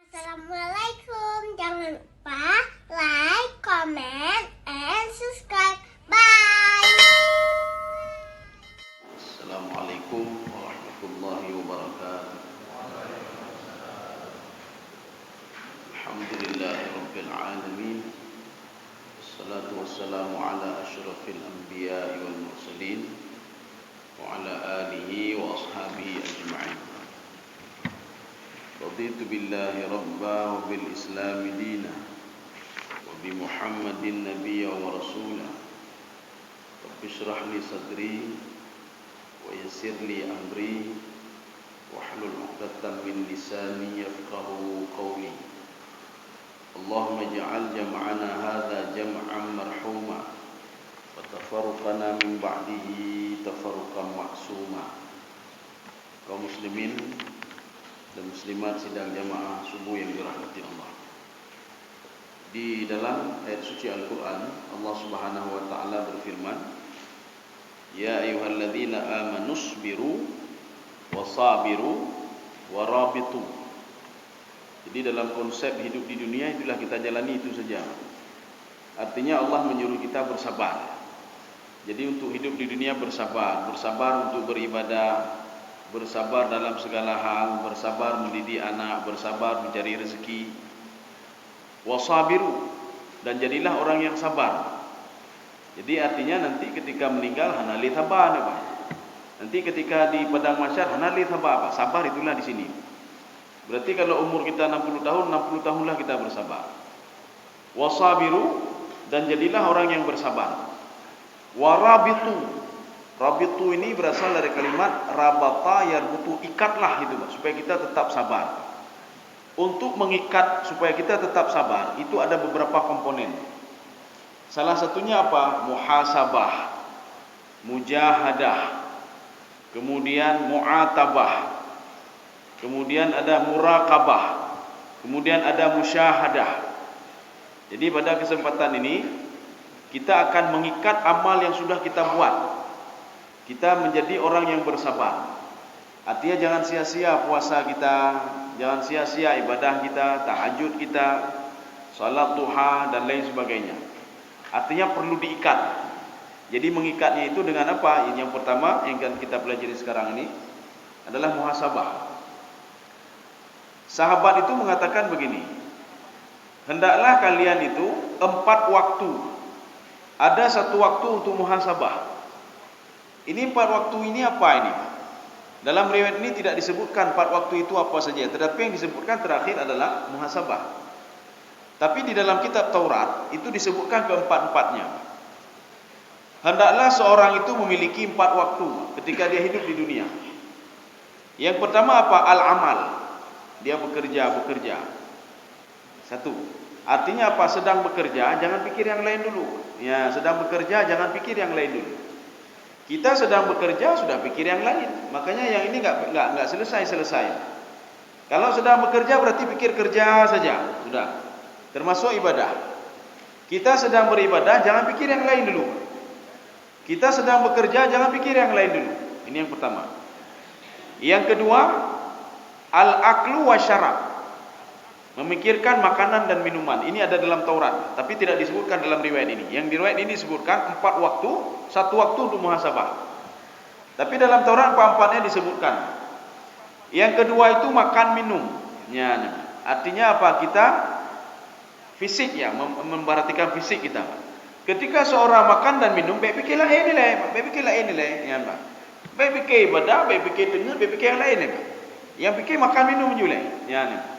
Assalamualaikum. Jangan lupa like, comment, and subscribe. Bye. Assalamualaikum warahmatullahi wabarakatuh. Alhamdulillahi rabbil alamin. Wassalatu wassalamu ala asyrafil anbiya'i wal mursalin wa ala alihi wa ashabihi ajma'in. Raditu billahi rabba wa bil islami dina wa bi Muhammadin nabiyya wa rasula. Rabbi shrah li sadri wa yassir li amri wahlul 'uqdatam min lisani yafqahu qawli. Allahumma ij'al jam'ana hadza jam'an marhuma wa tafarruqana min ba'dihi tafarruqan ma'suma. Kaum muslimin dan muslimat sidang jamaah subuh yang dirahmati Allah. Di dalam ayat suci Al-Quran, Allah Subhanahu wa taala berfirman, "Ya ayyuhalladzina amanu sabiru wasabiru warabitu." Jadi dalam konsep hidup di dunia itulah kita jalani itu saja. Artinya Allah menyuruh kita bersabar. Jadi untuk hidup di dunia bersabar untuk beribadah, bersabar dalam segala hal, bersabar mendidik anak, bersabar mencari rezeki. Wasabiru, dan jadilah orang yang sabar. Jadi artinya nanti ketika meninggal hanali sabar apa? Nanti ketika di padang mahsyar hanali sabar apa? Sabar itulah di sini. Berarti kalau umur kita 60 tahun, 60 tahunlah kita bersabar. Wasabiru, dan jadilah orang yang bersabar. Warabitu. Rabitu ini berasal dari kalimat rabata yarbutu, ikatlah itu, supaya kita tetap sabar. Untuk mengikat supaya kita tetap sabar itu ada beberapa komponen. Salah satunya apa? Muhasabah, mujahadah, kemudian mu'atabah, kemudian ada muraqabah, kemudian ada musyahadah. Jadi pada kesempatan ini kita akan mengikat amal yang sudah kita buat. Kita menjadi orang yang bersabar. Artinya jangan sia-sia puasa kita, jangan sia-sia ibadah kita, tahajud kita, salat duha dan lain sebagainya. Artinya perlu diikat. Jadi mengikatnya itu dengan apa? Yang pertama yang akan kita pelajari sekarang ini adalah muhasabah. Sahabat itu mengatakan begini, hendaklah kalian itu 4 waktu. Ada 1 waktu untuk muhasabah. Ini 4 waktu ini apa ini? Dalam riwayat ini tidak disebutkan 4 waktu itu apa saja, tetapi yang disebutkan terakhir adalah muhasabah. Tapi di dalam kitab Taurat itu disebutkan keempat-empatnya. Hendaklah seorang itu memiliki 4 waktu ketika dia hidup di dunia. Yang pertama apa? Al-amal. Dia bekerja. 1. Artinya apa? Sedang bekerja, jangan pikir yang lain dulu. Ya, sedang bekerja, jangan pikir yang lain dulu. Kita sedang bekerja sudah pikir yang lain, makanya yang ini nggak selesai. Kalau sedang bekerja berarti pikir kerja saja, sudah. Termasuk ibadah. Kita sedang beribadah, jangan pikir yang lain dulu. Kita sedang bekerja, jangan pikir yang lain dulu. Ini yang pertama. Yang kedua, al-aklu wa syarab. Memikirkan makanan dan minuman. Ini ada dalam Taurat, tapi tidak disebutkan dalam riwayat ini. Yang di riwayat ini disebutkan 4 waktu, 1 waktu untuk muhasabah. Tapi dalam Taurat 4-empatnya disebutkan. Yang kedua itu makan minum. Ya, artinya apa? Kita fisik ya, memperhatikan fisik kita. Ketika seorang makan dan minum, baik fikirlah ini lah, ya Pak. Baik fikir ibadah, baik fikir dengar, baik fikir yang lain ya Pak. Yang fikir makan minum juga, ya nih.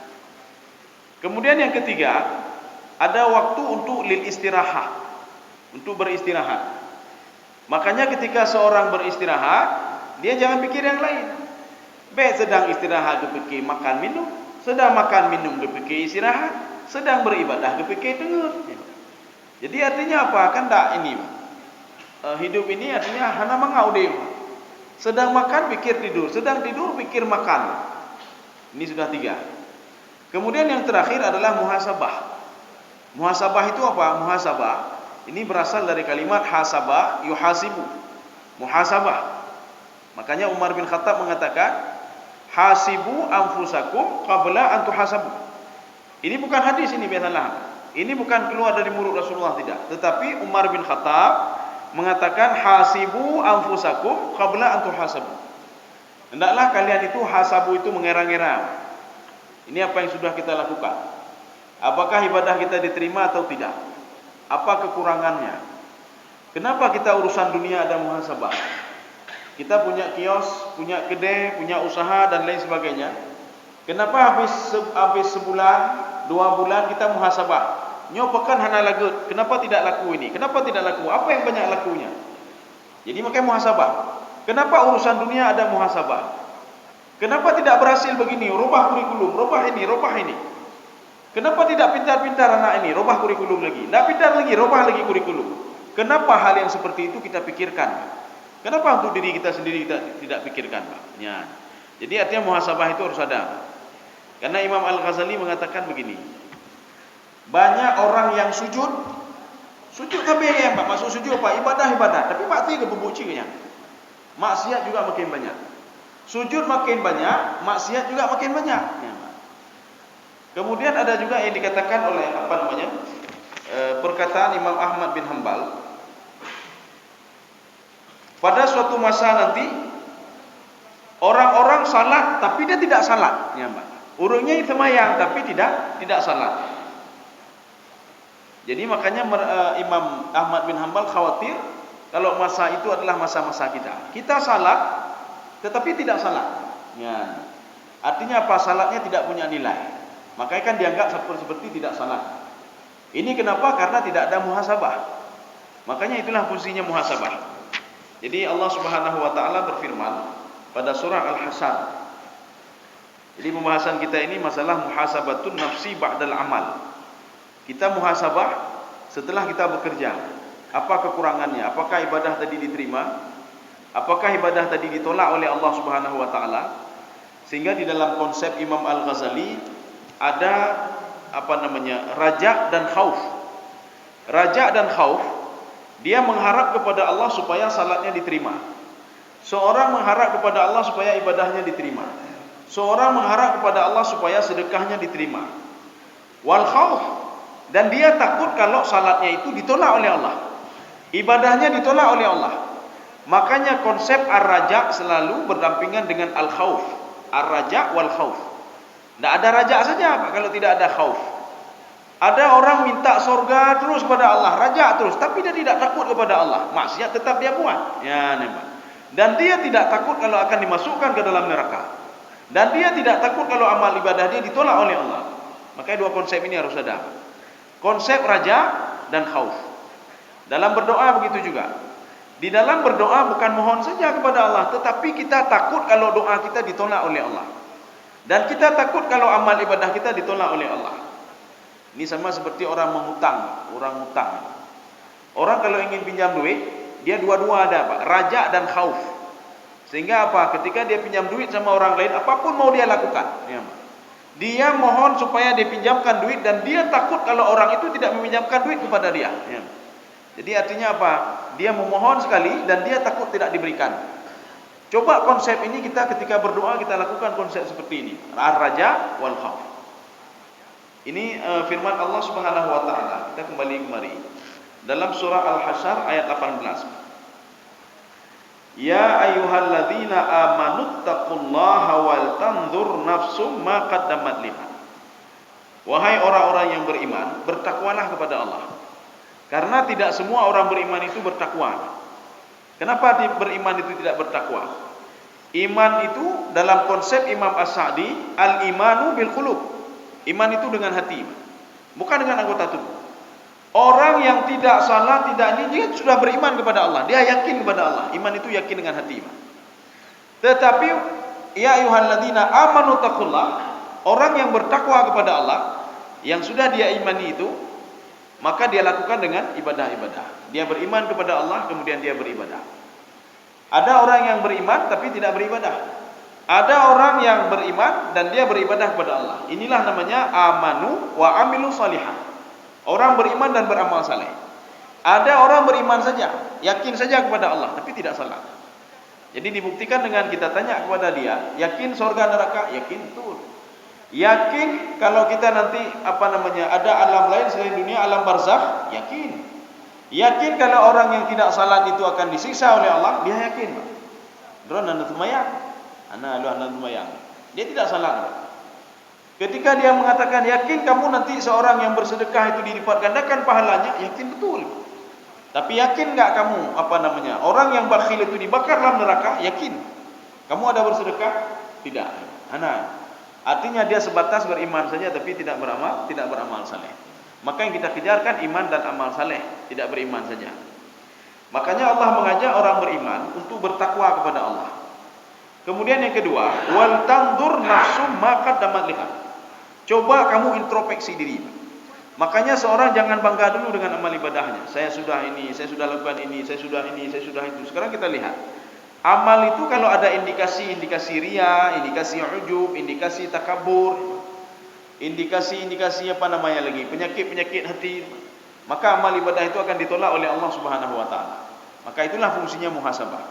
Kemudian yang ketiga, ada waktu untuk lil istirahat, untuk beristirahat. Makanya ketika seorang beristirahat, dia jangan pikir yang lain. Baik sedang istirahat kepikir makan minum, sedang makan minum kepikir istirahat, sedang beribadah kepikir dengar. Jadi artinya apa? Kan tak ini. Hidup ini artinya hana mengaude. Sedang makan pikir tidur, sedang tidur pikir makan. Ini sudah 3. Kemudian yang terakhir adalah muhasabah. Muhasabah itu apa? Muhasabah ini berasal dari kalimat hasabah yuhasibu. Muhasabah. Makanya Umar bin Khattab mengatakan, hasibu anfusakum qabla an tuhasabu. Ini bukan hadis ini biasalah. Ini bukan keluar dari mulut Rasulullah tidak, tetapi Umar bin Khattab mengatakan hasibu anfusakum qabla an tuhasabu. Hendaklah kalian itu hasabu itu mengira-ngira. Ini apa yang sudah kita lakukan. Apakah ibadah kita diterima atau tidak? Apa kekurangannya? Kenapa kita urusan dunia ada muhasabah? Kita punya kios, punya kedai, punya usaha dan lain sebagainya. Kenapa habis sebulan, 2 bulan kita muhasabah? Nyopakan hana lagut. Kenapa tidak laku ini? Kenapa tidak laku? Apa yang banyak lakunya? Jadi makanya muhasabah. Kenapa urusan dunia ada muhasabah? Kenapa tidak berhasil begini? Rubah kurikulum, rubah ini. Kenapa tidak pintar-pintar anak ini? Rubah kurikulum lagi. Tidak pintar lagi, rubah lagi kurikulum. Kenapa hal yang seperti itu kita pikirkan? Kenapa untuk diri kita sendiri kita tidak pikirkan? Ya. Jadi artinya muhasabah itu harus ada. Karena Imam Al-Ghazali mengatakan begini. Banyak orang yang sujud kabeh ya, Pak. Masuk sujud apa? Ibadah. Tapi mati ke bubuk ciknya. Maksiat juga makin banyak. Sujud makin banyak, maksiat juga makin banyak. Ya, Pak. Kemudian ada juga yang dikatakan oleh perkataan Imam Ahmad bin Hanbal. Pada suatu masa nanti orang-orang salat tapi dia tidak salat, ya, Pak. Urungnya semayang tapi tidak salat. Jadi makanya Imam Ahmad bin Hanbal khawatir kalau masa itu adalah masa-masa kita. Kita salat tetapi tidak salat. Ya. Artinya apa? Salatnya tidak punya nilai. Makanya kan dianggap seperti tidak salat. Ini kenapa? Karena tidak ada muhasabah. Makanya itulah fungsinya muhasabah. Jadi Allah Subhanahu wa taala berfirman pada surah Al-Hasyr. Jadi pembahasan kita ini masalah muhasabatun nafsi ba'dal amal. Kita muhasabah setelah kita bekerja. Apa kekurangannya? Apakah ibadah tadi diterima? Apakah ibadah tadi ditolak oleh Allah Subhanahu wa taala? Sehingga di dalam konsep Imam Al-Ghazali ada raja dan khauf. Raja dan khauf, dia mengharap kepada Allah supaya salatnya diterima. Seorang mengharap kepada Allah supaya ibadahnya diterima. Seorang mengharap kepada Allah supaya sedekahnya diterima. Wal khauf, dan dia takut kalau salatnya itu ditolak oleh Allah. Ibadahnya ditolak oleh Allah. Makanya konsep ar-raja selalu berdampingan dengan al-khauf. Ar-raja wal khauf. Tidak ada raja saja Pak kalau tidak ada khauf. Ada orang minta surga terus pada Allah, raja terus, tapi dia tidak takut kepada Allah. Maksiat tetap dia buat. Ya, Pak. Dan dia tidak takut kalau akan dimasukkan ke dalam neraka. Dan dia tidak takut kalau amal ibadah dia ditolak oleh Allah. Makanya dua konsep ini harus ada. Konsep raja dan khauf. Dalam berdoa begitu juga. Di dalam berdoa bukan mohon saja kepada Allah, tetapi kita takut kalau doa kita ditolak oleh Allah. Dan kita takut kalau amal ibadah kita ditolak oleh Allah. Ini sama seperti orang mengutang, orang utang. Orang kalau ingin pinjam duit, dia dua-dua ada Pak, raja dan khauf. Sehingga apa? Ketika dia pinjam duit sama orang lain, apapun mau dia lakukan. Ya, dia mohon supaya dipinjamkan duit dan dia takut kalau orang itu tidak meminjamkan duit kepada dia. Ya. Jadi artinya apa? Dia memohon sekali dan dia takut tidak diberikan. Coba konsep ini kita ketika berdoa kita lakukan konsep seperti ini. Ar-raja wal khauf. Ini firman Allah Subhanahu wa taala. Kita kembali kemari. Dalam surah Al-Hasyr ayat 18. Ya ayyuhalladzina amanu taqullaha wal tanzur nafsum ma qaddamat lihat. Wahai orang-orang yang beriman, bertakwalah kepada Allah. Karena tidak semua orang beriman itu bertakwa. Kenapa beriman itu tidak bertakwa? Iman itu dalam konsep Imam As-Sa'di, al-imanu bil qulub. Iman itu dengan hati, bukan dengan anggota tubuh. Orang yang tidak salah, tidak ini, dia sudah beriman kepada Allah. Dia yakin kepada Allah. Iman itu yakin dengan hati. Tetapi ya ayyuhalladzina amanu taqullah, orang yang bertakwa kepada Allah, yang sudah dia imani itu, maka dia lakukan dengan ibadah-ibadah. Dia beriman kepada Allah, kemudian dia beribadah. Ada orang yang beriman tapi tidak beribadah. Ada orang yang beriman dan dia beribadah kepada Allah. Inilah namanya amanu wa amilu salihah. Orang beriman dan beramal saleh. Ada orang beriman saja, yakin saja kepada Allah tapi tidak salat. Jadi dibuktikan dengan kita tanya kepada dia, yakin surga neraka? Yakin betul. Yakin kalau kita nanti ada alam lain selain dunia, alam barzakh, yakin. Yakin kalau orang yang tidak salat itu akan disiksa oleh Allah, dia yakin. Drone anda tumayang, anda tumayang. Dia tidak salat. Ketika dia mengatakan yakin kamu nanti seorang yang bersedekah itu dilipat gandakan pahalanya, yakin betul. Tapi yakin enggak kamu orang yang bakhil itu dibakar dalam neraka, yakin. Kamu ada bersedekah? Tidak. Artinya dia sebatas beriman saja tapi tidak beramal saleh. Maka yang kita kejarkan iman dan amal saleh, tidak beriman saja. Makanya Allah mengajak orang beriman untuk bertakwa kepada Allah. Kemudian yang kedua, wal tandur nafsum ma qaddamat lihat. Coba kamu introspeksi diri. Makanya seorang jangan bangga dulu dengan amal ibadahnya. Saya sudah ini, saya sudah lakukan ini, saya sudah ini, saya sudah itu. Sekarang kita lihat. Amal itu kalau ada indikasi riya, indikasi ujub, indikasi takabur, indikasi penyakit-penyakit hati, maka amal ibadah itu akan ditolak oleh Allah Subhanahu wa taala. Maka itulah fungsinya muhasabah.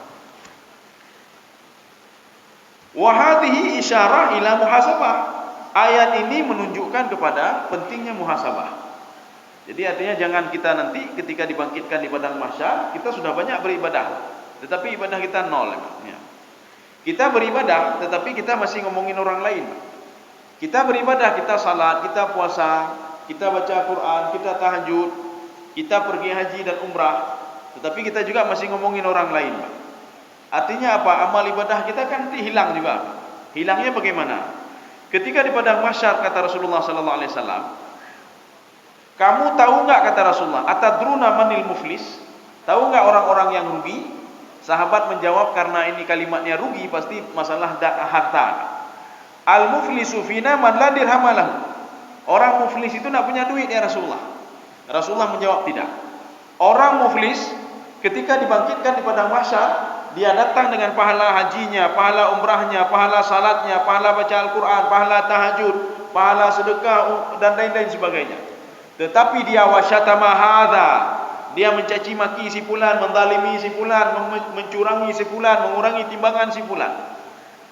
Wa hadhihi isyarah ila muhasabah. Ayat ini menunjukkan kepada pentingnya muhasabah. Jadi artinya jangan kita nanti ketika dibangkitkan di padang mahsyar, kita sudah banyak beribadah, tetapi ibadah kita nol. Kita beribadah, tetapi kita masih ngomongin orang lain. Kita beribadah, kita salat, kita puasa, kita baca Quran, kita tahajud, kita pergi haji dan umrah, tetapi kita juga masih ngomongin orang lain. Artinya apa? Amal ibadah kita kan nanti hilang juga. Hilangnya bagaimana? Ketika di padang mahsyar kata Rasulullah sallallahu alaihi wasallam, kamu tahu enggak kata Rasulullah, atadruna manil muflis? Tahu enggak orang-orang yang rugi? Sahabat menjawab, karena ini kalimatnya rugi pasti masalah harta. Al-muflisu fina man la dirham lahu. Orang muflis itu enggak punya duit ya Rasulullah. Rasulullah menjawab tidak. Orang muflis ketika dibangkitkan di padang mahsyar, dia datang dengan pahala hajinya, pahala umrahnya, pahala salatnya, pahala baca Al-Quran, pahala tahajud, pahala sedekah dan lain-lain sebagainya. Tetapi dia wasyatama hadza, dia mencaci maki si fulan, menzalimi si fulan, mencurangi si fulan, mengurangi timbangan si fulan.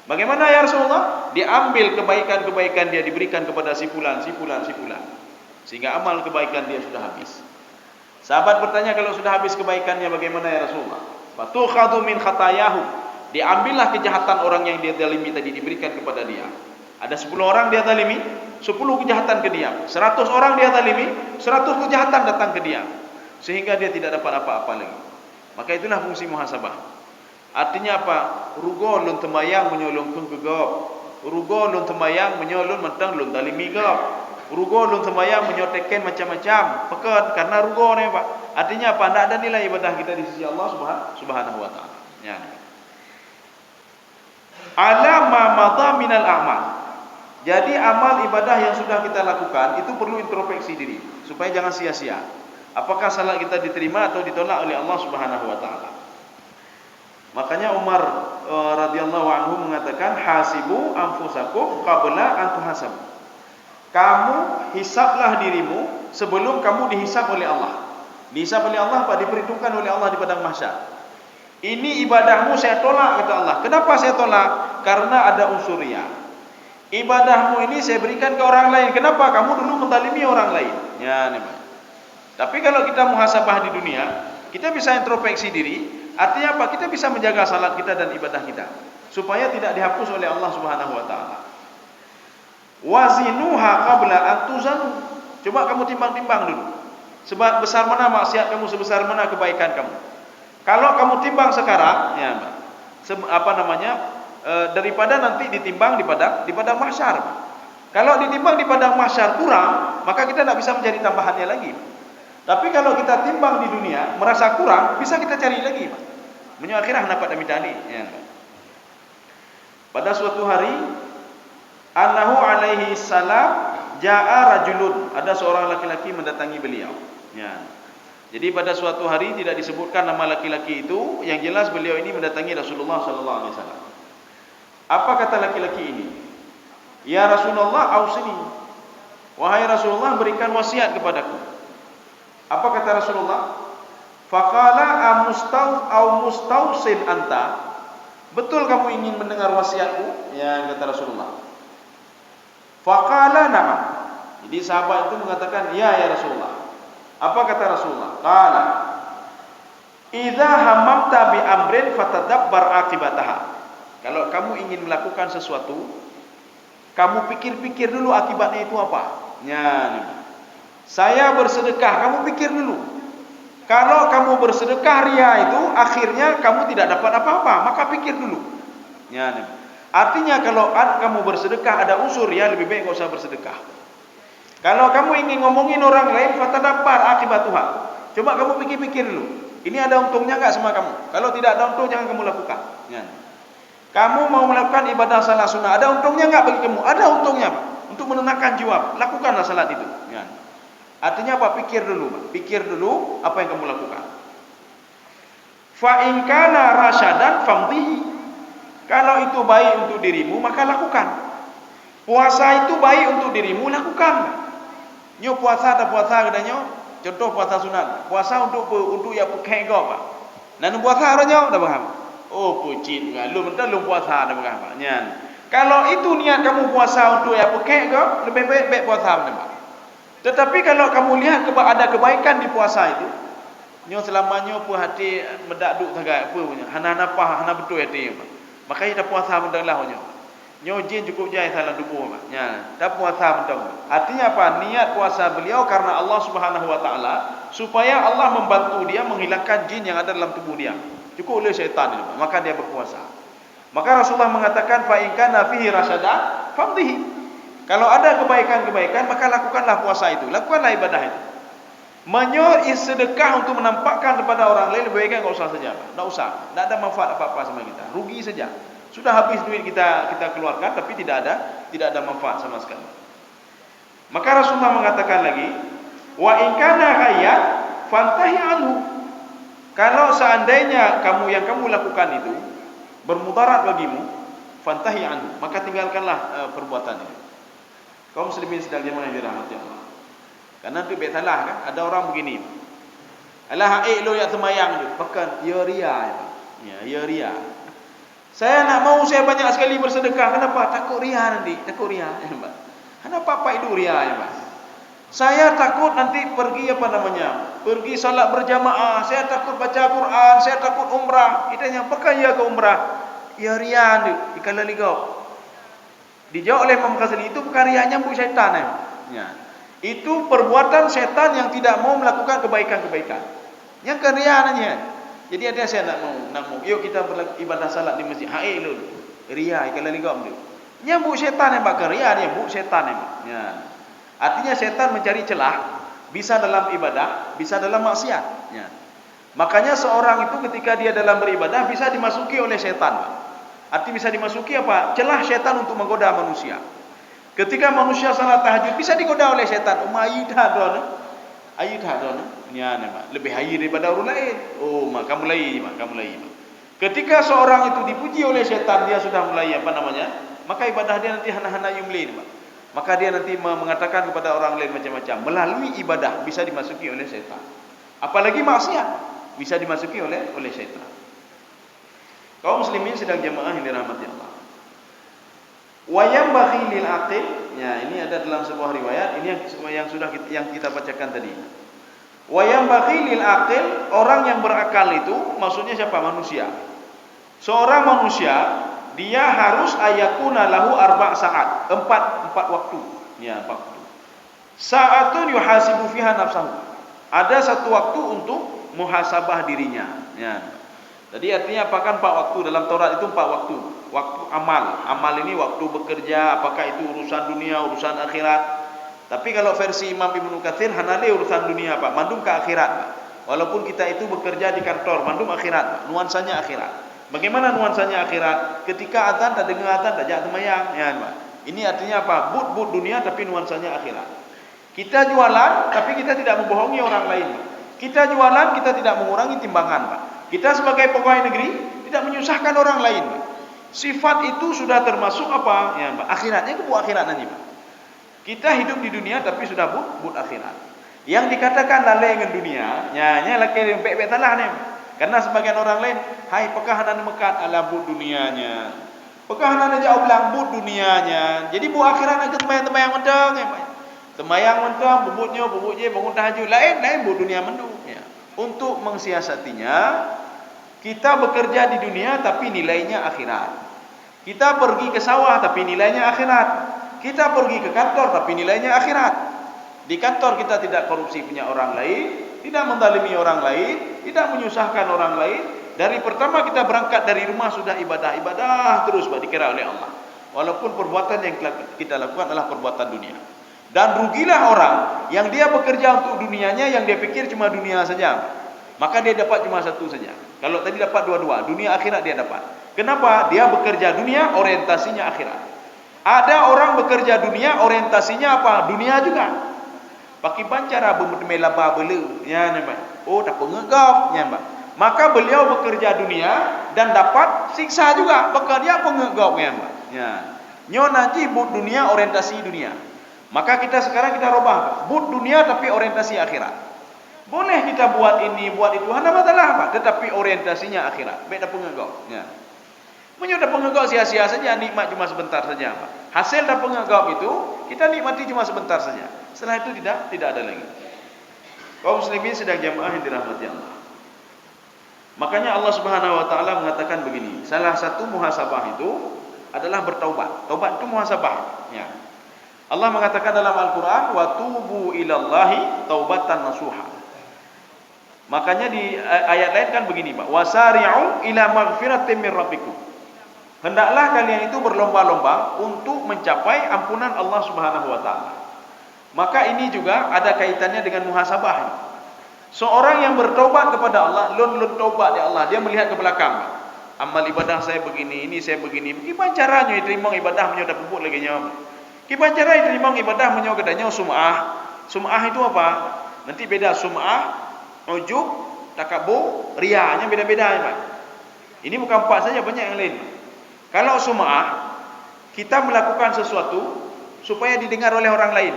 Bagaimana ya Rasulullah? Diambil kebaikan-kebaikan dia diberikan kepada si fulan, si fulan, si fulan. Sehingga amal kebaikan dia sudah habis. Sahabat bertanya, kalau sudah habis kebaikannya bagaimana ya Rasulullah? Fatukhadhu min khatayahu. Diambillah kejahatan orang yang dia zalimi tadi diberikan kepada dia. Ada 10 orang dia zalimi, 10 kejahatan ke dia. 100 orang dia zalimi, 100 kejahatan datang ke dia. Sehingga dia tidak dapat apa-apa lagi. Maka itulah fungsi muhasabah. Artinya apa? Rugo lun temayang menyolong kun gegap. Rugo lun temayang menyolong mentang lun zalimi gap. Rugo lun temayang menyotekan macam-macam. Pekat karena rugo ni Pak. Artinya apa? Tidak ada nilai ibadah kita di sisi Allah Subhanahu wa taala. Ya. Ala ma madha minal a'mal. Jadi amal ibadah yang sudah kita lakukan itu perlu introspeksi diri supaya jangan sia-sia. Apakah salat kita diterima atau ditolak oleh Allah Subhanahu wa taala? Makanya Umar radhiyallahu anhu mengatakan, hasibu anfusakum qabla an tuhasabu. Kamu hisablah dirimu sebelum kamu dihisab oleh Allah. Dihisab oleh Allah apa? Diperhitungkan oleh Allah di padang mahsyar. Ini ibadahmu saya tolak kata Allah. Kenapa saya tolak? Karena ada unsur riya. Ibadahmu ini saya berikan ke orang lain. Kenapa? Kamu dulu menzalimi orang lain. Ya, namanya. Tapi kalau kita muhasabah di dunia, kita bisa introspeksi diri. Artinya apa? Kita bisa menjaga salat kita dan ibadah kita supaya tidak dihapus oleh Allah Subhanahu wa taala. Wazinuha qabla an tuzanu. Coba kamu timbang-timbang dulu. Sebab besar mana maksiat kamu, sebesar mana kebaikan kamu. Kalau kamu timbang sekarang, ya, daripada nanti ditimbang di padang mahsyar. Kalau ditimbang di padang mahsyar kurang, maka kita tidak bisa menjadi tambahannya lagi. Tapi kalau kita timbang di dunia merasa kurang, bisa kita cari lagi. Menyo akhirah dapat mitali. Ya. Pada suatu hari, annahu alaihi salam jaa rajulun, ada seorang laki-laki mendatangi beliau. Ya. Jadi pada suatu hari tidak disebutkan nama laki-laki itu, yang jelas beliau ini mendatangi Rasulullah sallallahu alaihi wasallam. Apa kata laki-laki ini? Ya Rasulullah, ausini. Wahai Rasulullah, berikan wasiat kepadaku. Apa kata Rasulullah? Faqala mustausin anta? Betul kamu ingin mendengar wasiatku? Ya, kata Rasulullah. Faqala na'am. Jadi sahabat itu mengatakan, ya Rasulullah. Apa kata Rasulullah? Qala idza hammamta bi amrin fatadabbar akibataha. Kalau kamu ingin melakukan sesuatu, kamu pikir-pikir dulu akibatnya itu apa. Saya bersedekah, kamu pikir dulu. Kalau kamu bersedekah ria itu, akhirnya kamu tidak dapat apa-apa, maka pikir dulu. Artinya kalau kamu bersedekah ada unsur ya, lebih baik enggak usah bersedekah. Kalau kamu ingin ngomongin orang lain, fatadabbar akibatuha. Coba kamu pikir-pikir dulu. Ini ada untungnya enggak sama kamu? Kalau tidak ada untung, jangan kamu lakukan. Kamu mau melakukan ibadah salat sunnah, ada untungnya enggak bagi kamu? Ada untungnya, Pak. Untuk menenangkan jiwa, lakukanlah salat itu. Artinya apa? Pikir dulu, Pak. Pikir dulu apa yang kamu lakukan. Fa in kana rasyadan famdihi. Kalau itu baik untuk dirimu, maka lakukan. Puasa itu baik untuk dirimu, lakukan. Nyo puasa ada puasa katanya, contoh puasa sunat. Puasa untuk ya pakai go, Pak. Nan puasa orangnya dah faham. Oh, pucit ngalu mental lu puasa dah faham. Kalau itu niat kamu puasa untuk ya pakai go, lebih baik puasa Pak. Tetapi kalau kamu lihat ada kebaikan di puasa itu, nyo selamanya pu hati medaduk sangat apa punya. Hana napah, hana betul hati, Pak. Makanya dah puasa mendahlah nyo. Nyo jin cukup jai salah dubu, Pak. Dah puasa mendah. Artinya apa? Niat puasa beliau karena Allah Subhanahu wa taala supaya Allah membantu dia menghilangkan jin yang ada dalam tubuh dia. Cukup oleh syaitan itu, Pak. Maka dia berpuasa. Maka Rasulullah mengatakan fa in kana fihi rasyada famdihi. Kalau ada kebaikan-kebaikan, maka lakukanlah puasa itu, lakukanlah ibadah itu. Sedekah untuk menampakkan kepada orang lain, lebih baik enggak usah saja, enggak usah, enggak ada manfaat apa-apa sama kita, rugi saja. Sudah habis duit kita keluarkan, tapi tidak ada manfaat sama sekali. Maka Rasulullah mengatakan lagi, wa in kana hayyan fantahi anhu. Kalau seandainya yang kamu lakukan itu bermudarat bagimu, fantahi anhu, maka tinggalkanlah perbuatan itu. Kaum muslimin sedang jemaah yang dirahmati Allah. Karena tu salah kan, ada orang begini. Alah lo ya semayang tu, bahkan ya ria. Ya ria. Saya nak mau saya banyak sekali bersedekah, kenapa? Takut ria nanti, takut ria. Kenapa Pak itu ria ya, Pak? Saya takut nanti pergi salat berjamaah, saya takut baca Quran, saya takut umrah. Itanya pakai ya ke umrah. Ya ria tu, ikala ligau. Dijawab oleh Imam Ghazali, itu bukan ria, nyambuk syaitan ya. Itu perbuatan syaitan yang tidak mau melakukan kebaikan-kebaikan. Yang ke ria nanya. Jadi ada saya nak mau. Yuk kita beribadah salat di masjid. Hai lu. Ria kalau ligam tu. Nyambuk syaitan yang bakar ria, dia nyambuk syaitan ya. Artinya syaitan mencari celah, bisa dalam ibadah, bisa dalam maksiat ya. Makanya seorang itu ketika dia dalam beribadah bisa dimasuki oleh syaitan. Arti bisa dimasuki apa? Celah syaitan untuk menggoda manusia. Ketika manusia salat tahajud bisa digoda oleh syaitan. Ayudah don. Lebih hayi daripada orang lain. Oh, kamu mulai. Ketika seorang itu dipuji oleh syaitan, dia sudah mulai maka ibadah dia nanti hana-hana yumlin. Maka dia nanti mengatakan kepada orang lain macam-macam. Melalui ibadah bisa dimasuki oleh syaitan. Apalagi maksiat bisa dimasuki oleh syaitan. Kaum muslimin sedang jemaah yang dirahmati Allah. Wa yanbaghi lil aqil, ya ini ada dalam sebuah riwayat, ini yang kita bacakan tadi. Wa yanbaghi lil aqil, orang yang berakal itu maksudnya siapa? Manusia. Seorang manusia dia harus ayakuna lahu saat, 4 waktu. Ya, 4 waktu. Saatun yuhasibu fiha nafsahu. Ada satu waktu untuk muhasabah dirinya, ya. Jadi artinya apakah 4 waktu dalam Taurat itu 4 waktu. Waktu amal. Amal ini waktu bekerja, apakah itu urusan dunia, urusan akhirat. Tapi kalau versi Imam Ibnu Katsir hanale urusan dunia, Pak, mandum ke akhirat, Pak. Walaupun kita itu bekerja di kantor, mandum akhirat, Pak. Nuansanya akhirat. Bagaimana nuansanya akhirat? Ketika azan tak dengar azan tak jak semayang, ya, Pak. Ini artinya apa? But dunia tapi nuansanya akhirat. Kita jualan tapi kita tidak membohongi orang lain, Pak. Kita jualan, kita tidak mengurangi timbangan, Pak. Kita sebagai pegawai negeri tidak menyusahkan orang lain, Pak. Sifat itu sudah termasuk apa? Ya, Pak. Akhiratnya itu buat akhirat nanti, Pak. Kita hidup di dunia tapi sudah but akhirat. Yang dikatakan lalai dengan dunia, nya laki baik-baik salah ni. Karena sebagian orang lain, hai pekah dan mekat ala but dunianya. Pekahanan aja ulang but dunianya. Jadi bu akhirat nak temayang mendang ya. Temayang mendang bubutnya bangun tahajud lain bu dunia mendung ya. Untuk mengsiasatinya kita bekerja di dunia tapi nilainya akhirat. Kita pergi ke sawah tapi nilainya akhirat. Kita pergi ke kantor tapi nilainya akhirat. Di kantor kita tidak korupsi punya orang lain, tidak menzalimi orang lain, tidak menyusahkan orang lain. Dari pertama kita berangkat dari rumah sudah ibadah terus dikira oleh Allah. Walaupun perbuatan yang kita lakukan adalah perbuatan dunia. Dan rugilah orang yang dia bekerja untuk dunianya, yang dia pikir cuma dunia saja. Maka dia dapat cuma satu saja. Kalau tadi dapat dua-dua, dunia akhirat dia dapat. Kenapa? Dia bekerja dunia, orientasinya akhirat. Ada orang bekerja dunia, orientasinya apa? Dunia juga. Pakai bancara bermelaba belu, ya nampak. Oh, tak pengegap, ya nampak. Maka beliau bekerja dunia dan dapat siksa juga. Maka dia pengegap, ya nampak. Ya. Nyo nanti but dunia, orientasi dunia. Maka sekarang kita robah, but dunia tapi orientasi akhirat. Boleh kita buat ini, buat itu, hanya masalah apa? Tetapi orientasinya akhirat. Beda pengegap. Ya. Menyudah pengegap sia-sia saja, nikmat cuma sebentar saja. Hasil dah pengegap itu kita nikmati cuma sebentar saja. Setelah itu tidak ada lagi. Kaum muslimin sedang jamaah yang dirahmati Allah. Makanya Allah Subhanahu wa taala mengatakan begini, salah satu muhasabah itu adalah bertaubat. Taubat itu muhasabah, ya. Allah mengatakan dalam Al-Qur'an, wa tubu ilallahi taubatan nasuha. Makanya di ayat lain kan begini, Pak. Wasari'u ila maghfiratin min rabbikum. Hendaklah kalian itu berlomba-lomba untuk mencapai ampunan Allah Subhanahu wa taala. Maka ini juga ada kaitannya dengan muhasabah. Seorang yang bertobat kepada Allah, lun tobat ya Allah, dia melihat ke belakang. Amal ibadah saya begini, ini saya begini. Gimana caranya diterima ibadah menyoda pupuk lagi nyawa? Gimana cara diterima ibadah menyoda kedanya sum'ah? Sum'ah itu apa? Nanti beda sum'ah, ujub, takabur, ria'nya beda-beda ya, Pak. Ini bukan 4 saja, banyak yang lain. Kalau sum'ah, kita melakukan sesuatu supaya didengar oleh orang lain.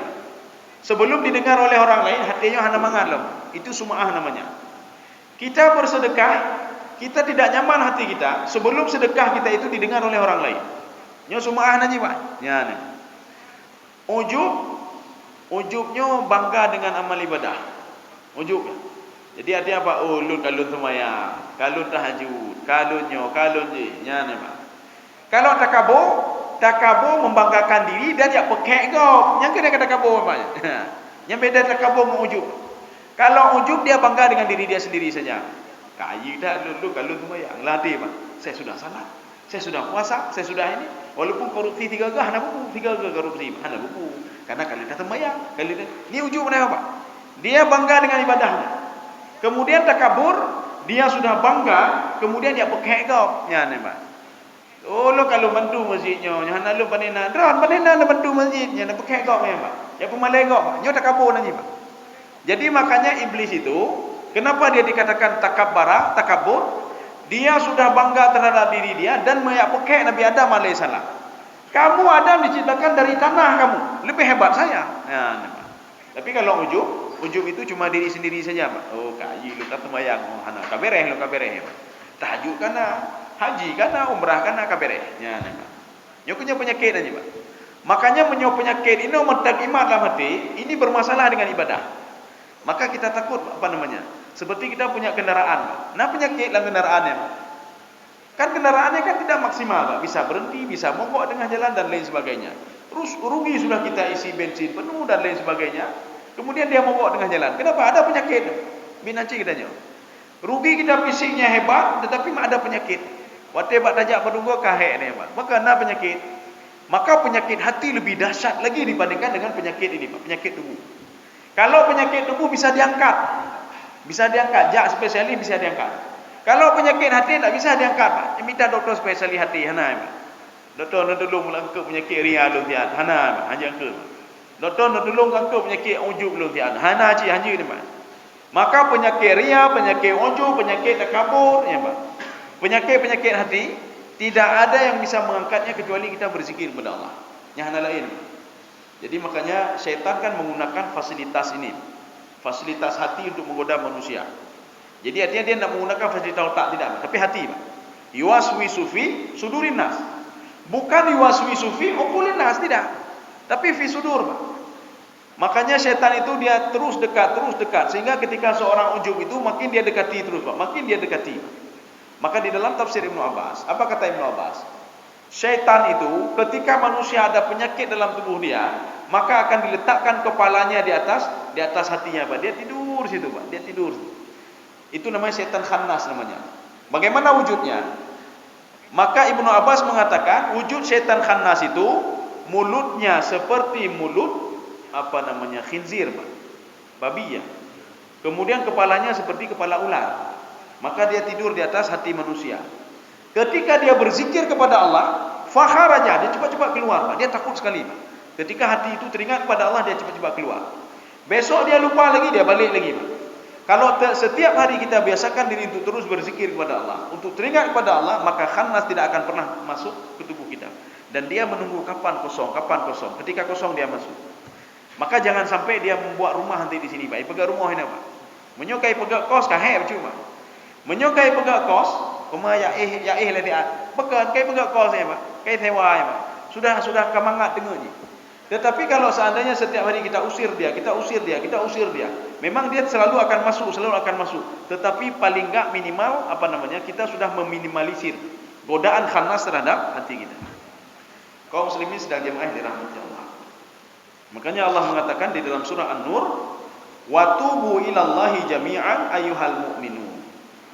Sebelum didengar oleh orang lain, hatinya hana mangalam. Itu sum'ah namanya. Kita bersedekah, kita tidak nyaman hati kita sebelum sedekah kita itu didengar oleh orang lain. Nyo sum'ah naji, Pak. Ya, nih. Ujubnya bangga dengan amal ibadah. Ujub. Jadi artinya apa? Oh, lu kalun semayang, kalun tahajud, kalunnya, kalun je. Ya, nih, Pak. Kalau takabur membanggakan diri dan dia pekek kau. Yang kena takabur namanya. Yang beda takabur dengan ujub. Kalau ujub dia bangga dengan diri dia sendiri saja. Kaya dah lu kalau sembahyang latih, Pak. Saya sudah salat, saya sudah puasa, saya sudah ini. Walaupun korupsi 3 gah, hana buku 3 gah korupsi, hana buku. Karena kali dah sembahyang, kali dah. Ini ujub mana, Pak? Dia bangga dengan ibadahnya. Kemudian takabur, dia sudah bangga, kemudian dia pekek kau. Ya, nih, Pak. Oh, lo kalau bantu masjidnya, hana lu panena, dron panena nak bantu masjidnya, nak pekek kau ya, Pak. Ya pemalai kau, Pak. Nyo takabur nanti, Pak. Jadi makanya iblis itu, kenapa dia dikatakan takabur? Dia sudah bangga terhadap diri dia dan meyak pekek Nabi Adam alaihissalam. Kamu Adam diciptakan dari tanah kamu, lebih hebat saya. Ya, nih, Pak. Tapi kalau ujub itu cuma diri sendiri saja, Pak. Oh, kayi lu tak sembahyang, oh, hana kabereh, Pak. Tahajud kana, haji kana, umrah kana kabereh. Ya, nih, Pak. Nyo punya penyakit aja, Pak. Makanya menyo penyakit ini mentak iman dalam hati, ini bermasalah dengan ibadah. Maka kita takut apa namanya? Seperti kita punya kendaraan, Pak. Nah, penyakit dalam kendaraannya, Pak. Kan kendaraannya kan tidak maksimal, Pak. Bisa berhenti, bisa mogok tengah jalan dan lain sebagainya. Terus rugi sudah kita isi bensin penuh dan lain sebagainya. Kemudian dia mogok tengah jalan. Kenapa? Ada penyakit. Binanci kitanya. Rugi kita fisiknya hebat, tetapi ada penyakit. Waktu bak tajak berdua kahek ni, Pak. Maka ada penyakit. Maka penyakit hati lebih dahsyat lagi dibandingkan dengan penyakit ini, Pak. Penyakit tubuh. Kalau penyakit tubuh bisa diangkat. Bisa diangkat. Jak spesialis bisa diangkat. Kalau penyakit hati tak bisa diangkat, Pak. Minta doktor spesialis hati. Hana, Pak. Doktor nak tolong angkat penyakit ria lu tian. Hana, Pak. Hanya angkat. Doktor nak tolong angkat penyakit ujub lu tian. Hana cik hanya ni, Pak. Maka penyakit ria, penyakit ujub, penyakit takabur, ya, Pak. Penyakit-penyakit hati tidak ada yang bisa mengangkatnya kecuali kita berzikir kepada Allah. Yang hana lain. Jadi makanya syaitan kan menggunakan fasilitas ini. Fasilitas hati untuk menggoda manusia. Jadi artinya dia tidak menggunakan fasilitas otak, tidak, tapi hati, Pak. Yuwaswisu fi sudurin nas. Bukan yuwaswisu fi uqulin nas, tidak. Tapi fi sudur, Pak. Makanya syaitan itu dia terus dekat sehingga ketika seorang ujub itu makin dia dekati terus, Pak. Makin dia dekati. Maka di dalam tafsir Ibnu Abbas, apa kata Ibnu Abbas? Syaitan itu ketika manusia ada penyakit dalam tubuh dia, maka akan diletakkan kepalanya di atas hatinya, Pak. Dia tidur situ, Pak. Dia tidur. Itu namanya syaitan khannas namanya. Bagaimana wujudnya? Maka Ibnu Abbas mengatakan wujud syaitan khannas itu mulutnya seperti mulut khinzir, Pak. Babi ya. Kemudian kepalanya seperti kepala ular. Maka dia tidur di atas hati manusia. Ketika dia berzikir kepada Allah, fakharaja, dia cepat-cepat keluar, Pak. Dia takut sekali, Pak. Ketika hati itu teringat kepada Allah, dia cepat-cepat keluar. Besok dia lupa lagi, dia balik lagi, Pak. Kalau setiap hari kita biasakan diri untuk terus berzikir kepada Allah, untuk teringat kepada Allah, maka khannas tidak akan pernah masuk ke tubuh kita. Dan dia menunggu kapan kosong. Ketika kosong dia masuk. Maka jangan sampai dia membuat rumah nanti di sini, Pak. Pegang rumah ini, Pak. Menyukai pegang kos kahai cuma. Menyukai pegang kos, ya lah dia. Pegang kai pegang kos ya, Pak. Kai sewa ya, Pak. Sudah kemangat dengannya. Tetapi kalau seandainya setiap hari kita usir dia, memang dia selalu akan masuk. Tetapi paling enggak minimal kita sudah meminimalisir godaan khannas terhadap hati kita. Kaum muslimin sedang jemaah dirahmati Allah. Makanya Allah mengatakan di dalam surah An-Nur, "Wa tubu ilallahi jami'an ayyuhal mu'minun."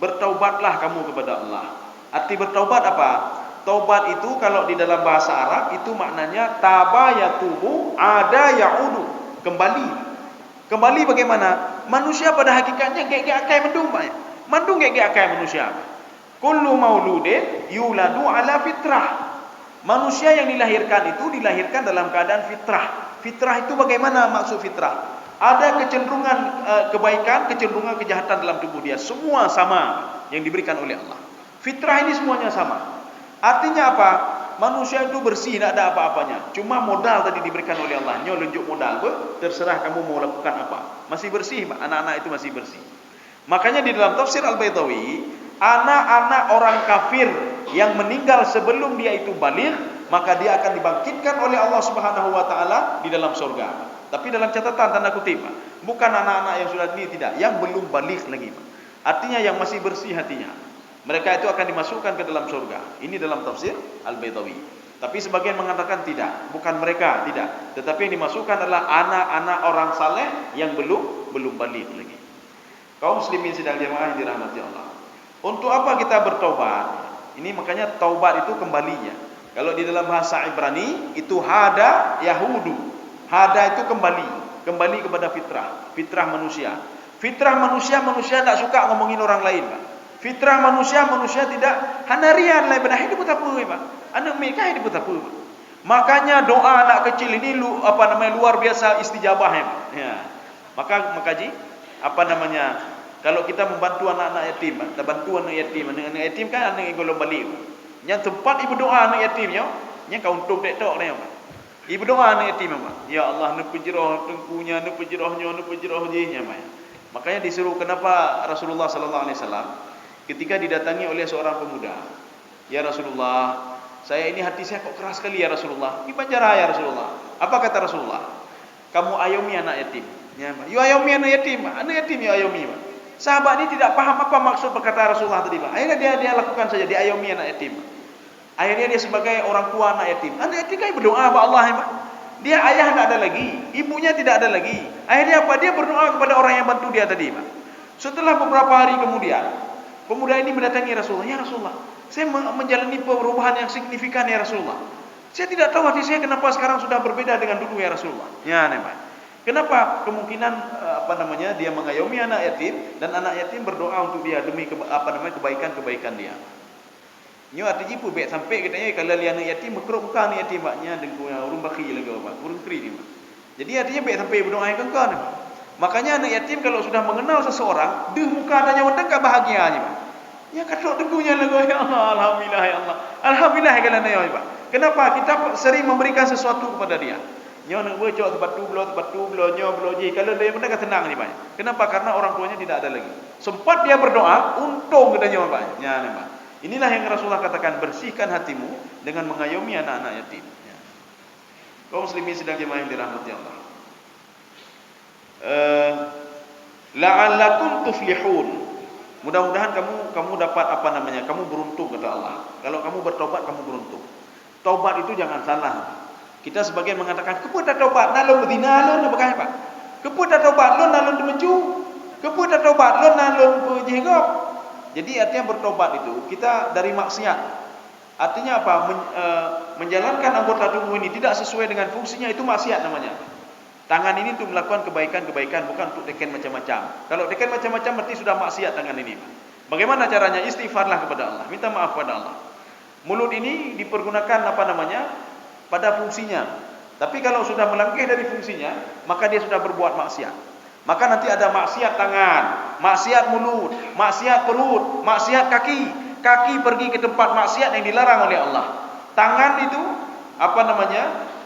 Bertaubatlah kamu kepada Allah. Arti bertaubat apa? Taubat itu kalau di dalam bahasa Arab itu maknanya taba yatubu, ada yaudu, kembali. Kembali bagaimana? Manusia pada hakikatnya gek akai mendung, Pak. Mendung gek akai manusia. Kullu mauludin yuladu ala fitrah. Manusia yang dilahirkan itu dilahirkan dalam keadaan fitrah. Fitrah itu bagaimana maksud fitrah? Ada kecenderungan kebaikan, kecenderungan kejahatan dalam tubuh dia. Semua sama yang diberikan oleh Allah. Fitrah ini semuanya sama. Artinya apa? Manusia itu bersih, tidak ada apa-apanya. Cuma modal tadi diberikan oleh Allah. Nyo lunjuk modal, terserah kamu mau lakukan apa. Masih bersih, anak-anak itu masih bersih. Makanya di dalam tafsir Al-Baitawi, anak-anak orang kafir yang meninggal sebelum dia itu baligh, maka dia akan dibangkitkan oleh Allah Subhanahu wa taala di dalam surga. Tapi dalam catatan tanda kutip, bukan anak-anak yang sudah ini, tidak, yang belum baligh lagi. Artinya yang masih bersih hatinya. Mereka itu akan dimasukkan ke dalam surga. Ini dalam tafsir Al-Baitawi. Tapi sebagian mengatakan tidak, bukan mereka, tidak. Tetapi yang dimasukkan adalah anak-anak orang saleh yang belum baligh lagi. Kaum muslimin sedang jemaah yang dirahmati Allah. Untuk apa kita bertobat? Ini makanya taubat itu kembalinya. Kalau di dalam bahasa Ibrani itu hada yahudu. Hada itu kembali kepada fitrah manusia. Fitrah manusia tidak suka ngomongin orang lain, Pak. Fitrah manusia tidak hanarian lah pada hidup apa, Pak. Anak mereka hidup apa, Pak. Makanya doa anak kecil ini luar biasa istijabahnya, Pak. Ya. Maka ji kalau kita membantu anak-anak yatim, Pak, kita bantu anak yatim kan anak yang golong balik. Yang tempat ibu doa anak yatimnya, yang kau untung tok dia, Pak. Ibu doa anak yatim, Pak. Ya Allah, nu pejroh tengkunya, nu pejroh jihnya, Pak. Makanya disuruh, kenapa Rasulullah sallallahu alaihi wasallam ketika didatangi oleh seorang pemuda, "Ya Rasulullah, saya ini hati saya kok keras sekali ya Rasulullah. Gimana cara ya Rasulullah?" Apa kata Rasulullah? "Kamu ayomi anak yatim." Ya, Pak. "You ayomi anak yatim, Pak. Anak yatim ya ayomi, Pak." Sahabat ini tidak paham apa maksud perkataan Rasulullah tadi, Pak. Akhirnya dia lakukan saja, dia ayomi anak yatim. Akhirnya dia sebagai orang tua anak yatim. Anak yatim kan berdoa kepada Allah, ya, Pak. Dia ayah tidak ada lagi, ibunya tidak ada lagi. Akhirnya apa? Dia berdoa kepada orang yang bantu dia tadi, Pak. Setelah beberapa hari kemudian, pemuda ini mendatangi Rasulullah. "Ya Rasulullah, saya menjalani perubahan yang signifikan ya Rasulullah. Saya tidak tahu hati saya kenapa sekarang sudah berbeda dengan dulu ya Rasulullah." Ya, Pak. Kenapa? Kemungkinan dia mengayomi anak yatim dan anak yatim berdoa untuk dia demi kebaikan dia. Nyo artinya pun baik sampai katanya kalau lihat anak yatim makruk bukan anak yatim, Paknya dengkunya urung baki lagi, Pak. Urung kri ni, Pak. Jadi artinya baik sampai berdoa yang kan. Makanya anak yatim kalau sudah mengenal seseorang, deh muka adanya wadang ke bahagianya, Pak. Ya katok dengkunya lagi, ya Allah, alhamdulillah ya Allah. Alhamdulillah kalau naya, Pak. Kenapa? Kita sering memberikan sesuatu kepada dia. Nyo nak bocok tempat tu belah nyo belah ji. Kalau dia mendengar tenang ni, Pak. Kenapa? Karena orang tuanya tidak ada lagi. Sempat dia berdoa, untung katanya, Pak. Ya, Pak. Inilah yang Rasulullah katakan, bersihkan hatimu dengan mengayomi anak-anak yatim. Ya. Kaum muslimin sedang jemaah yang dirahmati Allah. La'allakum tuflihun. Mudah-mudahan kamu dapat kamu beruntung, kata Allah. Kalau kamu bertobat kamu beruntung. Tobat itu jangan salah. Kita sebagian mengatakan, keputar tobat nalun berzina lun apa Pak? Keputar tobat lun nalun meju. Keputar tobat lun nalun berjihad. Jadi artinya bertobat itu kita dari maksiat. Artinya apa? Menjalankan anggota tubuh ini tidak sesuai dengan fungsinya, itu maksiat namanya. Tangan ini untuk melakukan kebaikan-kebaikan, bukan untuk teken macam-macam. Kalau teken macam-macam berarti sudah maksiat tangan ini. Bagaimana caranya? Istighfarlah kepada Allah, minta maaf kepada Allah. Mulut ini dipergunakan pada fungsinya. Tapi kalau sudah melangkah dari fungsinya, maka dia sudah berbuat maksiat. Maka nanti ada maksiat tangan, maksiat mulut, maksiat perut, maksiat kaki. Kaki pergi ke tempat maksiat yang dilarang oleh Allah. Tangan itu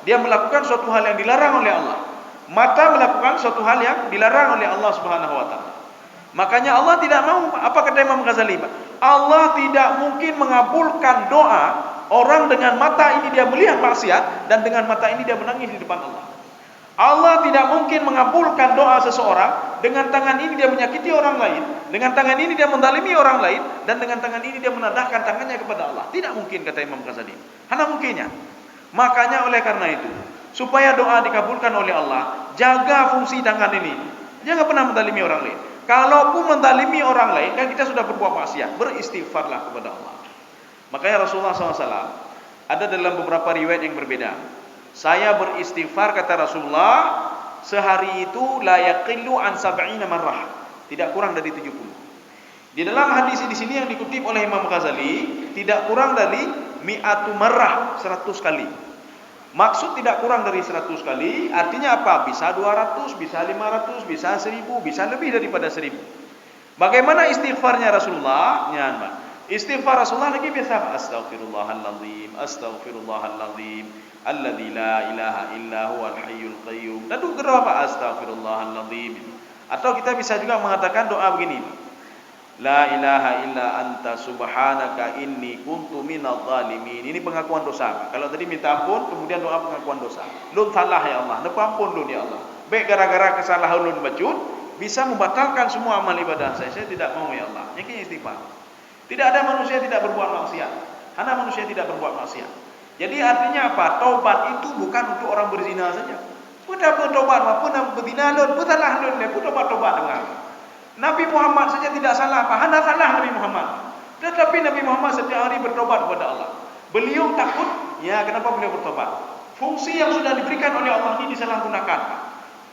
dia melakukan suatu hal yang dilarang oleh Allah. Mata melakukan suatu hal yang dilarang oleh Allah Subhanahu wa taala. Makanya Allah tidak mau, apa kata Imam Ghazali? Allah tidak mungkin mengabulkan doa orang dengan mata ini dia melihat maksiat dan dengan mata ini dia menangis di depan Allah. Allah tidak mungkin mengabulkan doa seseorang dengan tangan ini dia menyakiti orang lain, dengan tangan ini dia mendalimi orang lain, dan dengan tangan ini dia menadahkan tangannya kepada Allah. Tidak mungkin, kata Imam Ghazali. Hanya mungkinnya. Makanya oleh karena itu, supaya doa dikabulkan oleh Allah, jaga fungsi tangan ini. Jangan pernah mendalimi orang lain. Kalaupun mendalimi orang lain, kan kita sudah berbuat maksiat. Beristighfarlah kepada Allah. Makanya Rasulullah SAW ada dalam beberapa riwayat yang berbeda. Saya beristighfar, kata Rasulullah, sehari itu la yaqillu an 70 marrah. Tidak kurang dari 70. Di dalam hadis di sini yang dikutip oleh Imam Ghazali, tidak kurang dari mi'atu marrah, 100 kali. Maksud tidak kurang dari 100 kali, artinya apa? Bisa 200, bisa 500, bisa 1000, bisa lebih daripada 1000. Bagaimana istighfarnya Rasulullah? Istighfar Rasulullah lagi biasa, astaghfirullahaladzim, astaghfirullahaladzim, alladzi la ilaha illa huwal hayyul qayyum. Lalu berapa? Astaghfirullahaladzim. Atau kita bisa juga mengatakan doa begini, la ilaha illa anta subhanaka inni kuntu minadh dhalimin. Ini pengakuan dosa. Kalau tadi minta ampun, kemudian doa pengakuan dosa. Lun salah ya Allah, napa ampun lun ya Allah. Baik gara-gara kesalahan lun bacun bisa membatalkan semua amal ibadah saya. Saya tidak mau ya Allah. Ini istighfar. Tidak ada manusia tidak berbuat maksiat. Hanya manusia tidak berbuat maksiat. Jadi artinya apa? Taubat itu bukan untuk orang berzina saja. Pudah bertobat, pun berzina lun, pun salah lun, pun tobat dengan. Nabi Muhammad saja tidak salah apa? Hanya salah Nabi Muhammad. Tetapi Nabi Muhammad setiap hari bertobat kepada Allah. Beliau takut, ya kenapa beliau bertobat? Fungsi yang sudah diberikan oleh Allah ini disalahgunakan.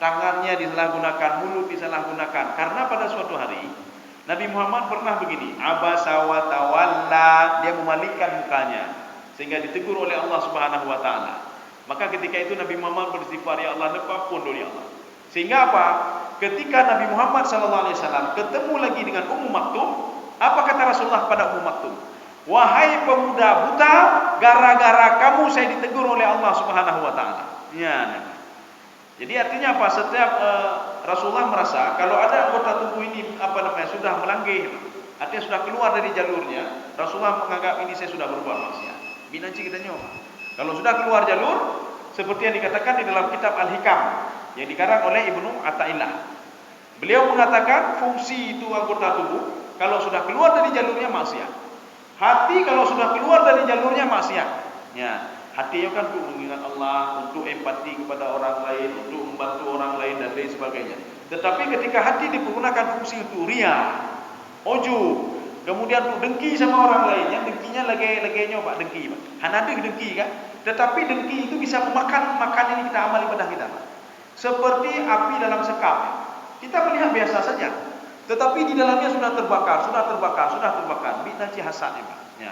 Tangannya disalahgunakan, mulut disalahgunakan. Karena pada suatu hari Nabi Muhammad pernah begini, abasa wa tawalla, dia memalingkan mukanya sehingga ditegur oleh Allah Subhanahu wa taala. Maka ketika itu Nabi Muhammad beristighfar, ya Allah, ampun ya Allah. Sehingga apa? Ketika Nabi Muhammad SAW ketemu lagi dengan Ummu Maktum, apa kata Rasulullah pada Ummu Maktum? Wahai pemuda buta, gara-gara kamu saya ditegur oleh Allah Subhanahu wa taala. Ya. Jadi artinya apa? Setiap Rasulullah merasa kalau ada anggota tubuh ini sudah melanggar, artinya sudah keluar dari jalurnya, Rasulullah menganggap ini saya sudah berbuat maksiat. Binanci kita nyoba. Kalau sudah keluar jalur, seperti yang dikatakan di dalam kitab Al-Hikam yang dikarang oleh Ibnu Athaillah. Beliau mengatakan fungsi itu anggota tubuh kalau sudah keluar dari jalurnya maksiat. Hati kalau sudah keluar dari jalurnya maksiat. Ya. Hati itu kan untuk mengingat Allah, untuk empati kepada orang lain, untuk membantu orang lain dan lain sebagainya. Tetapi ketika hati dipergunakan fungsi untuk riya, ujub, kemudian untuk dengki sama orang lain, yang dengkinya lagi nyoba dengki, Pak. Hanya ada dengki kan? Tetapi dengki itu bisa memakan ini kita amal ibadah kita, Pak. Seperti api dalam sekam. Kita melihat biasa saja, tetapi di dalamnya sudah terbakar. Binanci hasad, Pak. Ya.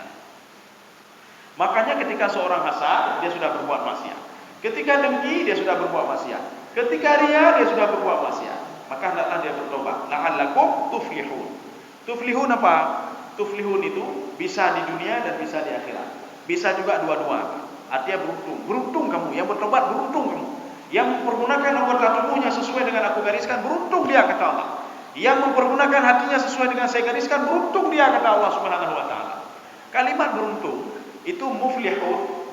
Makanya ketika seorang hasad, dia sudah berbuat maksiat. Ketika dengki, dia sudah berbuat maksiat. Ketika riya, dia sudah berbuat maksiat. Maka hendaklah dia bertobat. La'allakum tuflihun. Tuflihun apa? Tuflihun itu bisa di dunia dan bisa di akhirat. Bisa juga dua-dua. Artinya beruntung. Beruntung kamu. Yang bertobat, beruntung kamu. Yang mempergunakan anggota tubuhnya sesuai dengan aku gariskan, beruntung dia, kata Allah. Yang mempergunakan hatinya sesuai dengan saya gariskan, beruntung dia, kata Allah Subhanahu wa taala. Kalimat beruntung itu muflihun.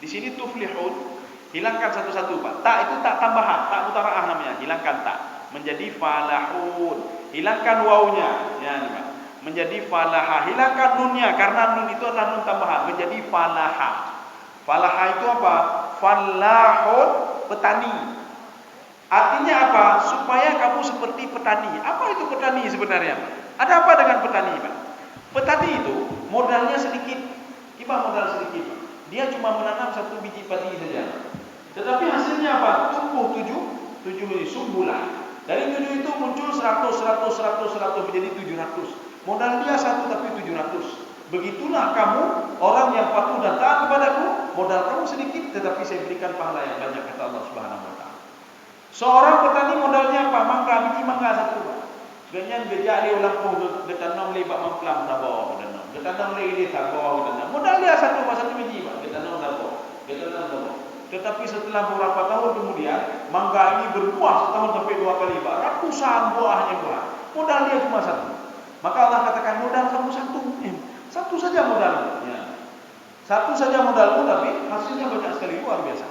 Di sini tuflihun, hilangkan satu-satu Pak. Tak itu tak tambahan, tak mutaraah namanya, hilangkan tak. Menjadi falahun. Hilangkan wawunya, ya Pak. Menjadi falaha. Hilangkan nunnya karena nun itu adalah nun tambahan, menjadi falaha. Falaha itu apa? Falahun, petani. Artinya apa? Supaya kamu seperti petani. Apa itu petani sebenarnya Pak? Ada apa dengan petani Pak? Petani itu modalnya sedikit. Gimana modal sedikit Pak? Dia cuma menanam 1 biji padi saja. Tetapi hasilnya apa? Tumbuh 7 sumbulan. Dari 7 itu muncul 100 menjadi 700. Modal dia 1 tapi 700. Begitulah kamu orang yang patuh dan taat kepadaku, modal kamu sedikit tetapi saya berikan pahala yang banyak, kata Allah Subhanahu wa taala. Seorang petani modalnya apa? Mangga, biji mangga 1 Pak. Ganyan gejak dia ulang pun getanam lebak mamplam sabo getanam. Getanam lagi sabo getanam. Modal dia 1 biji Pak, getanam sabo. Tetapi setelah beberapa tahun kemudian mangga ini berbuah setahun sampai 2 kali Pak. Ratusan buahnya buah. Modal dia cuma 1. Maka Allah katakan modal kamu 1 saja modalmu. Ya. 1 saja modalmu tapi hasilnya banyak sekali, luar biasa.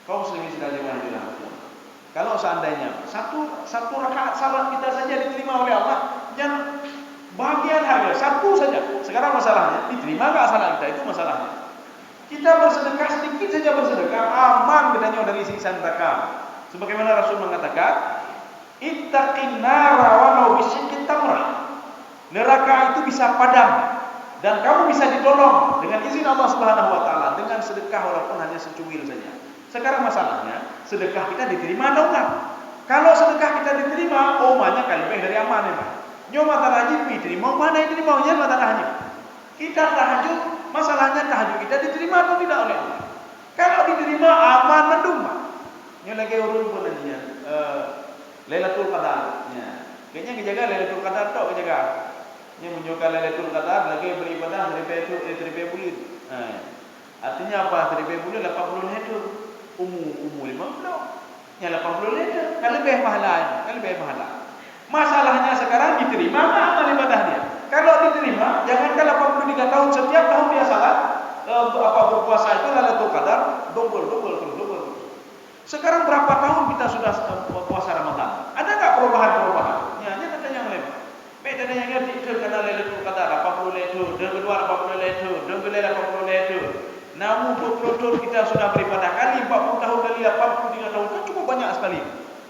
Kaum muslimin sekalian yang dirahmati Allah. Kalau seandainya satu rakaat salat kita saja diterima oleh Allah, jangan bahagia saja 1 saja. Sekarang masalahnya diterima enggak salat kita, itu masalahnya. Kita bersedekah sedikit saja bersedekah, aman bedanya dari siksa neraka. Sebagaimana Rasul mengatakan, ittaqin nara walau bisyikkin tamrah. Neraka itu bisa padam dan kamu bisa ditolong dengan izin Allah Subhanahu wa taala dengan sedekah walaupun hanya secuil saja. Sekarang masalahnya, sedekah kita diterima atau enggak? Kalau sedekah kita diterima, banyak kali lebih dari aman ya Pak. Nyo mata rajin diterima, mana yang diterima nya mata tahajud. Kita tahajud, masalahnya tahajud kita diterima atau tidak oleh Allah. Kalau diterima aman mendung Pak. Nyo lagi urun pun aja. Lailatul Qadar. Ya. Kayaknya kejaga Lailatul Qadar tok kejaga. Nyo menyoka Lailatul Qadar lagi beribadah seribu bulan. Artinya apa? 1000 bulan 80 itu. Umur 50. Ya 80 itu. Kan lebih pahala. Masalahnya sekarang diterima enggak amal ibadahnya? Kalau diterima, jangankan 83 tahun setiap tahun dia salat berpuasa itu Lailatul Qadar double. Sekarang berapa tahun kita sudah puasa Ramadan? Ada enggak perubahan? Ya, hanya kata yang lain. Beda dengan yang dikir karena Lailatul Qadar 80 itu, dan kedua 80 itu, dan kedua 80 itu. Namun 20 tahun kita sudah beribadah kali 40 tahun kali 83 tahun kan cukup banyak sekali.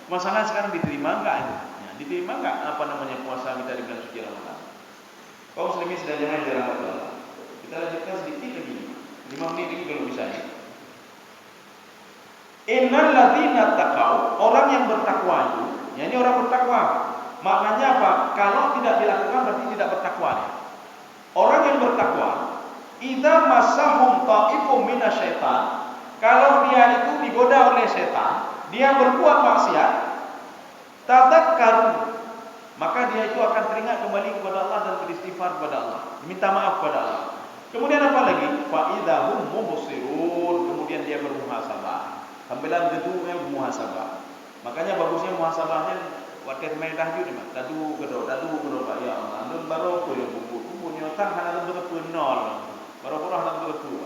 Masalah sekarang diterima enggak itu? Ya, diterima enggak puasa kita di bulan suci Ramadan? Kaum muslimin sedang dirahmati Allah. Kita lanjutkan sedikit lagi. 5 menit lagi kalau bisa ya. Innal ladzina taqau, orang yang bertakwa itu, ya ini orang bertakwa. Maknanya apa? Kalau tidak dilakukan berarti tidak bertakwa. Orang yang bertakwa, idza massahum ta'ifum minasyaitan, kalau dia itu digoda oleh setan, dia berbuat maksiat, tadzakkaru, maka dia itu akan teringat kembali kepada Allah dan beristighfar kepada Allah, minta maaf kepada Allah. Kemudian apa lagi? Fa idzahum mubsirun, kemudian dia bermuhasabah. Tampilan kedua muhasabah. Makanya bagusnya muhasabahnya waktu main tahajud ni mah. Dadu gedo Pak ya Allah. Nun baru ko yang buku nyotang hana betul nol. Baru pun hana betul.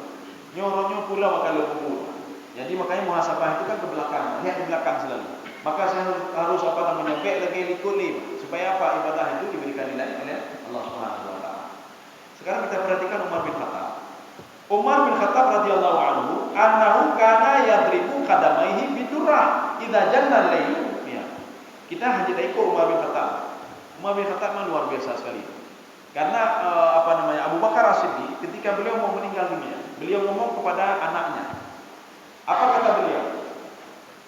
Nyoronyo pula kalau buku. Jadi makanya muhasabah itu kan ke belakang, lihat ke belakang selalu. Maka saya harus baik lagi likuli supaya apa ibadah itu diberikan nilai oleh Allah Subhanahu wa taala. Sekarang kita perhatikan Umar bin Khattab. Umar bin Khattab radhiyallahu anhu, annahu kana yadribu qadamaihi bidurrah idza janna al-layl. Ya. Kita hanya ikut Umar bin Khattab. Umar bin Khattab memang luar biasa sekali. Karena Abu Bakar As-Siddiq ketika beliau mau meninggal dunia, beliau ngomong kepada anaknya. Apa kata beliau?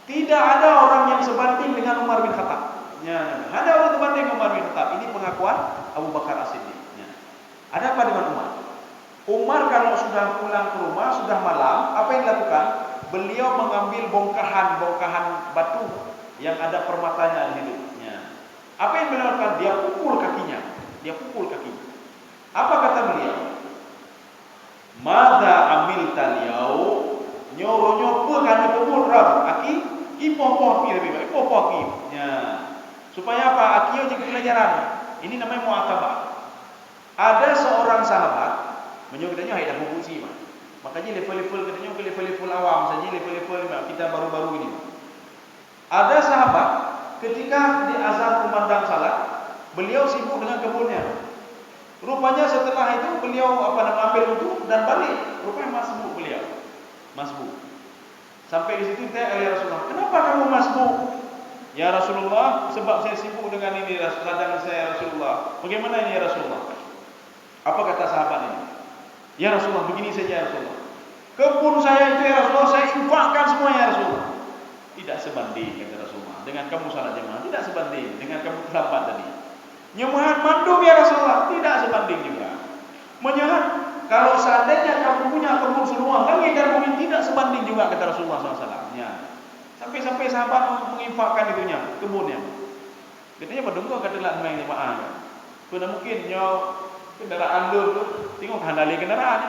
Tidak ada orang yang sebanding dengan Umar bin Khattab. Ya, ada orang sebanding Umar bin Khattab. Ini pengakuan Abu Bakar As-Siddiq. Ya. Ada apa dengan Umar? Umar kalau sudah pulang ke rumah, sudah malam, apa yang dilakukan? Beliau mengambil bongkahan batu yang ada permatanya di hidupnya. Apa yang beliau lakukan? Dia pukul kakinya. Apa kata beliau? Mada amil taliyau nyoro kana pemul ram aki ipoh lebih baik ya. Supaya apa? Akio jadi pelajaran. Ini namanya muatabah. Ada seorang sahabat menyuruh katanya hai dah buku mah. Makanya level-level katanya ke level-level awam saja, level-level kita baru-baru ini. Ada sahabat ketika di azan kumandang salat, beliau sibuk dengan kebunnya. Rupanya setelah itu beliau ambil wudu dan balik. Rupanya masbuk beliau. Masbuk. Sampai di situ tanya oleh Rasulullah, "Kenapa kamu masbuk?" "Ya Rasulullah, sebab saya sibuk dengan ini ladang saya Rasulullah." "Bagaimana ini ya Rasulullah?" Apa kata sahabat ini? "Ya Rasulullah, begini saja ya Rasulullah. Kebun saya itu ya Rasulullah, saya infakkan semua ya Rasulullah." Tidak sebanding kata Rasulullah dengan kamu salat jemaah, tidak sebanding dengan kamu terlambat tadi. Nyemahan mandum ya Rasulullah, tidak sebanding juga. Menyehat, kalau seandainya kamu punya kebun seluas langit dan bumi, tidak sebanding juga kata Rasulullah SAW. Ya. Sampai-sampai sahabat menginfakkan itunya, kebunnya. Katanya berdengkur kata lah main jemaah. Pernah mungkin nyo kendaraan lu tu tengok handali kendaraan.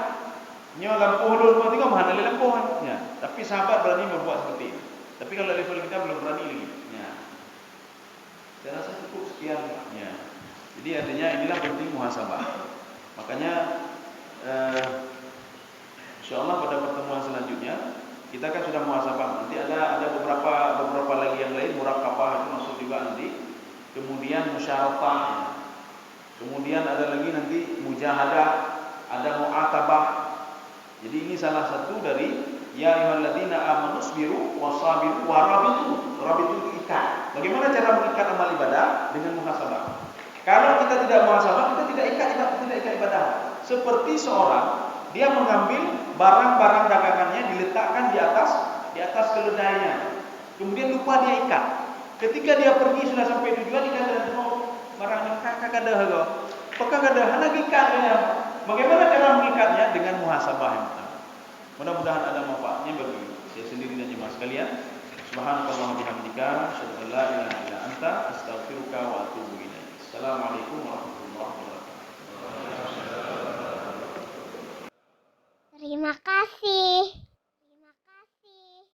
Nyo lampu lu tengok handali lampu. Ya. Tapi sahabat berani berbuat seperti itu. Tapi kalau level kita belum berani lagi. Ya. Saya rasa cukup sekian. Ya. Jadi artinya inilah penting muhasabah. Makanya insyaallah pada pertemuan selanjutnya kita kan sudah muhasabah. Nanti ada beberapa lagi yang lain, muraqabah itu masuk juga nanti. Kemudian musyaratah. Kemudian ada lagi nanti mujahadah, ada mu'atabah. Jadi ini salah satu dari ya ayyuhalladzina amanu sabiru wasabiru warabitu. Rabitu itu ikat. Bagaimana cara mengikat amal ibadah? Dengan muhasabah. Kalau kita tidak muhasabah, kita tidak ikat ibadah. Seperti seorang dia mengambil barang-barang dagangannya diletakkan di atas keledainya. Kemudian lupa dia ikat. Ketika dia pergi sudah sampai tujuan, dia kata, "Oh, barangnya kakak ada harga. Apakah ada anak ikatnya?" Bagaimana cara mengikatnya? Dengan muhasabah yang pertama. Mudah-mudahan ada manfaatnya bagi saya sendiri dan jemaah sekalian. Subhanallah bihamdika, asyhadu an la ilaha illa anta, astaghfiruka wa atubu ilaik. Assalamualaikum warahmatullahi wabarakatuh.